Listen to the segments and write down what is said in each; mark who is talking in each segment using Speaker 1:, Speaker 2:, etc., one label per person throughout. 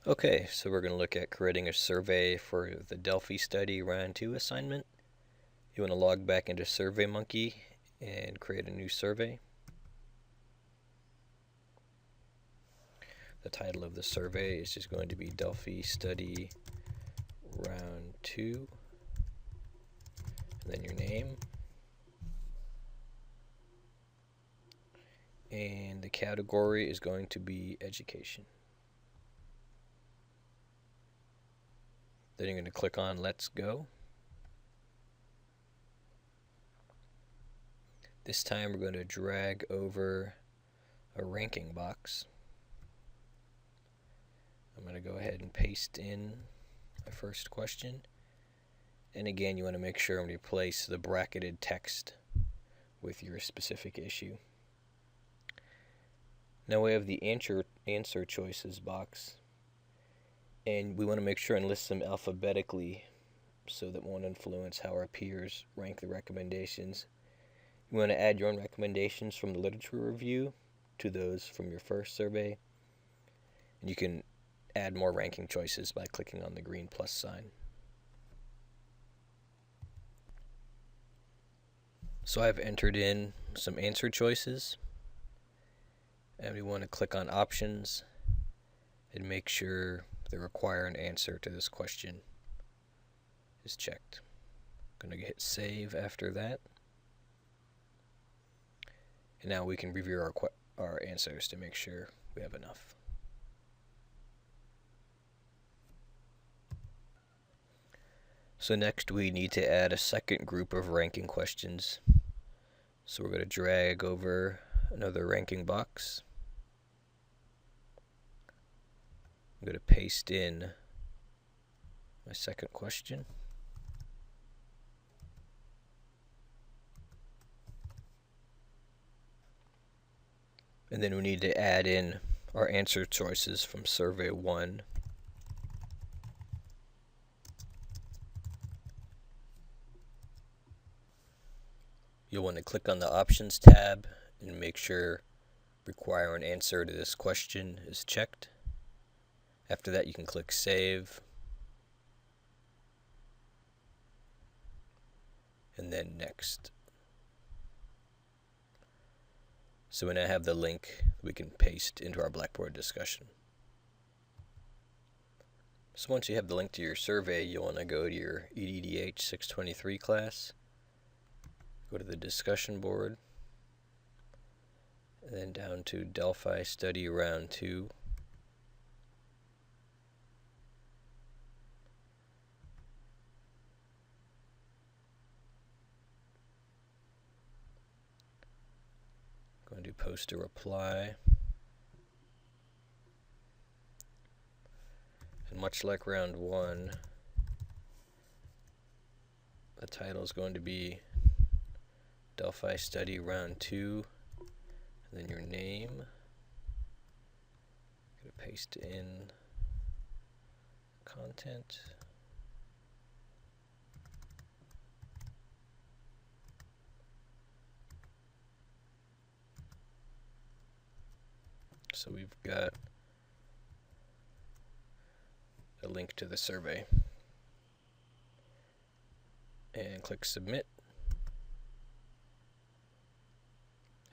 Speaker 1: Okay, so we're going to look at creating a survey for the Delphi Study Round 2 assignment. You want to log back into SurveyMonkey and create a new survey. The title of the survey is just going to be Delphi Study Round 2, and then your name. And the category is going to be education. Then you're going to click on Let's Go. This time we're going to drag over a ranking box. I'm going to go ahead and paste in my first question. And again, you want to make sure and replace the bracketed text with your specific issue. Now we have the answer choices box. And we want to make sure and list them alphabetically so that won't influence how our peers rank the recommendations. You want to add your own recommendations from the literature review to those from your first survey. And you can add more ranking choices by clicking on the green plus sign. So I've entered in some answer choices. And we want to click on options and make sure the require an answer to this question is checked. I'm going to hit save after that. And now we can review our answers to make sure we have enough. So next we need to add a second group of ranking questions. So we're going to drag over another ranking box. I'm going to paste in my second question. And then we need to add in our answer choices from survey 1. You'll want to click on the options tab and make sure require an answer to this question is checked. After that, you can click Save, and then Next. So when I have the link, we can paste into our Blackboard discussion. So once you have the link to your survey, you'll want to go to your EDDH 623 class, go to the discussion board, and then down to Delphi Study Round 2. Going to post a reply. And much like round 1, the title is going to be Delphi Study Round 2, and then your name. I'm going to paste in content. So we've got a link to the survey. And click Submit.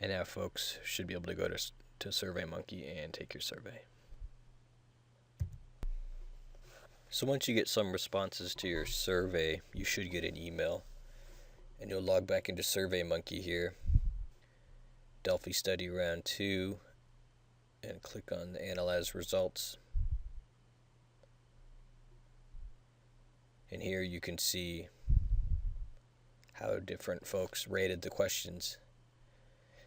Speaker 1: And now folks should be able to go to SurveyMonkey and take your survey. So once you get some responses to your survey, you should get an email. And you'll log back into SurveyMonkey here, Delphi Study Round 2, and click on the Analyze Results. And here you can see how different folks rated the questions.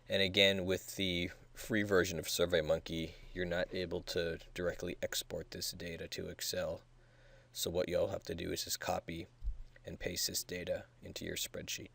Speaker 1: And again, with the free version of SurveyMonkey, you're not able to directly export this data to Excel. So what you'll have to do is just copy and paste this data into your spreadsheet.